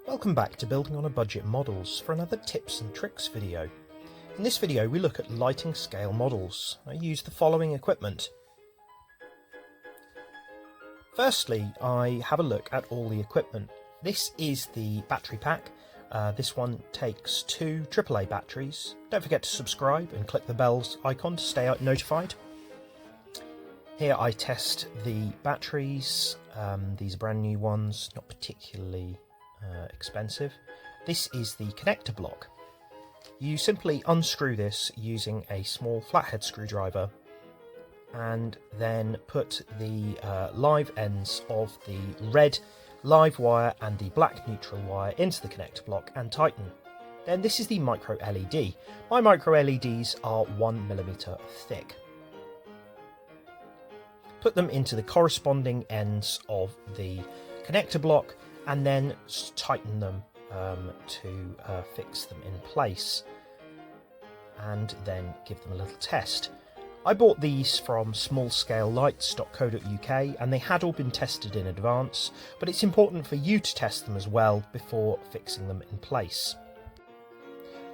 Welcome back to Building on a Budget Models for another tips and tricks video. In this video we look at lighting scale models. I use the following equipment. Firstly, I have a look at all the equipment. This is the battery pack. This one takes 2 AAA batteries. Don't forget to subscribe and click the bells icon to stay notified. Here I test the batteries. These are brand new ones, not particularly expensive. This is the connector block. You simply unscrew this using a small flathead screwdriver and then put the live ends of the red live wire and the black neutral wire into the connector block and tighten. Then this is the micro LED. My micro LEDs are 1mm thick. Put them into the corresponding ends of the connector block and then tighten them to fix them in place, and then give them a little test. I bought these from smallscalelights.co.uk and they had all been tested in advance, but it's important for you to test them as well before fixing them in place.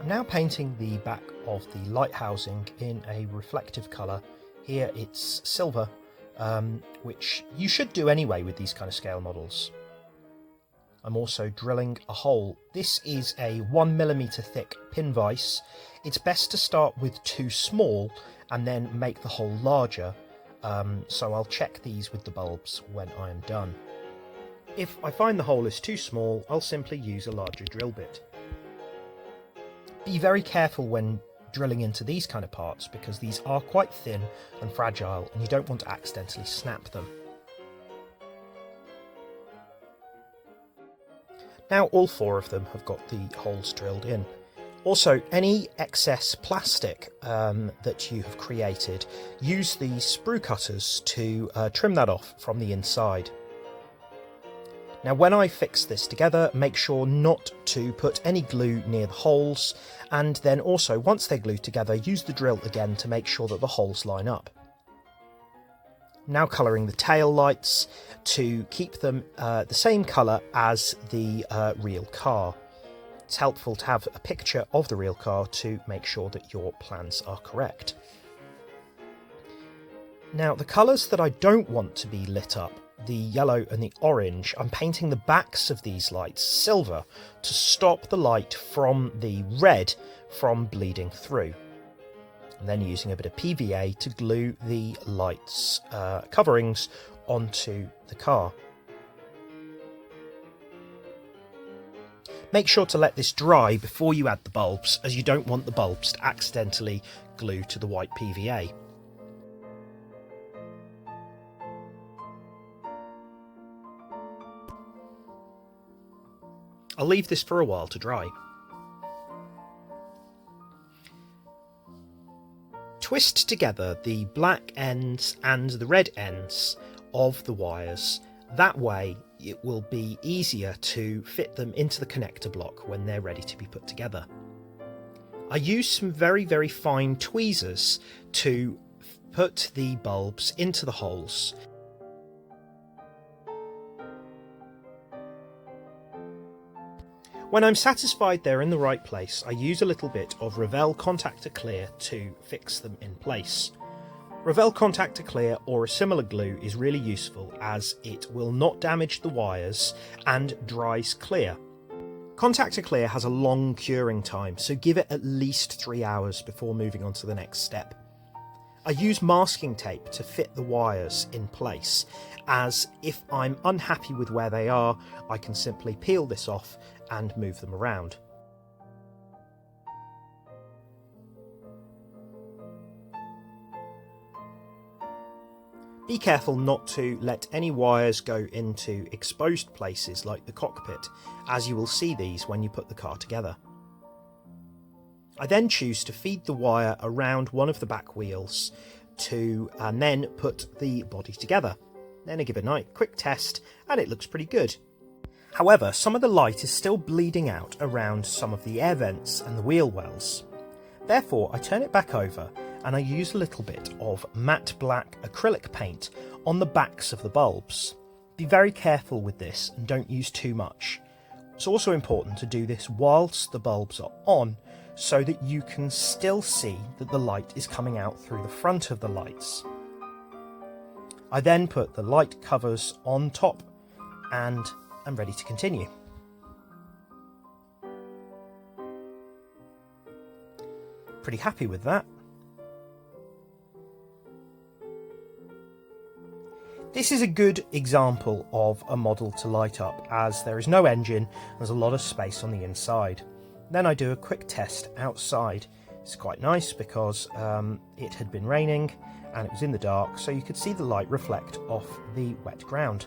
I'm now painting the back of the light housing in a reflective colour. Here it's silver, which you should do anyway with these kind of scale models. I'm also drilling a hole. This is a 1mm thick pin vise. It's best to start with 2 small and then make the hole larger, so I'll check these with the bulbs when I am done. If I find the hole is too small, I'll simply use a larger drill bit. Be very careful when drilling into these kind of parts because these are quite thin and fragile and you don't want to accidentally snap them. Now all 4 of them have got the holes drilled in. Also, any excess plastic that you have created, use the sprue cutters to trim that off from the inside. Now when I fix this together, make sure not to put any glue near the holes, and then also once they're glued together, use the drill again to make sure that the holes line up. Now colouring the tail lights to keep them the same colour as the real car. It's helpful to have a picture of the real car to make sure that your plans are correct. Now the colours that I don't want to be lit up, the yellow and the orange, I'm painting the backs of these lights silver to stop the light from the red from bleeding through. And then using a bit of PVA to glue the lights coverings onto the car. Make sure to let this dry before you add the bulbs, as you don't want the bulbs to accidentally glue to the white PVA. I'll leave this for a while to dry. Twist together the black ends and the red ends of the wires. That way it will be easier to fit them into the connector block when they're ready to be put together. I use some very fine tweezers to put the bulbs into the holes. When I'm satisfied they're in the right place, I use a little bit of Revell Contactor Clear to fix them in place. Revell Contactor Clear or a similar glue is really useful as it will not damage the wires and dries clear. Contactor Clear has a long curing time, so give it at least 3 hours before moving on to the next step. I use masking tape to fit the wires in place, as if I'm unhappy with where they are, I can simply peel this off and move them around. Be careful not to let any wires go into exposed places like the cockpit, as you will see these when you put the car together. I then choose to feed the wire around one of the back wheels and then put the body together. Then I give it a quick test and it looks pretty good. However, some of the light is still bleeding out around some of the air vents and the wheel wells. Therefore, I turn it back over and I use a little bit of matte black acrylic paint on the backs of the bulbs. Be very careful with this and don't use too much. It's also important to do this whilst the bulbs are on, so that you can still see that the light is coming out through the front of the lights. I then put the light covers on top and I'm ready to continue. Pretty happy with that. This is a good example of a model to light up, as there is no engine, there's a lot of space on the inside. Then I do a quick test outside. It's quite nice because it had been raining and it was in the dark, so you could see the light reflect off the wet ground.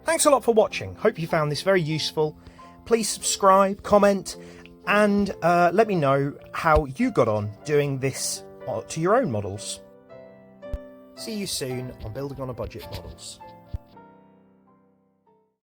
Thanks a lot for watching. Hope you found this very useful. Please subscribe, comment, and let me know how you got on doing this to your own models. See you soon on Building on a Budget Models.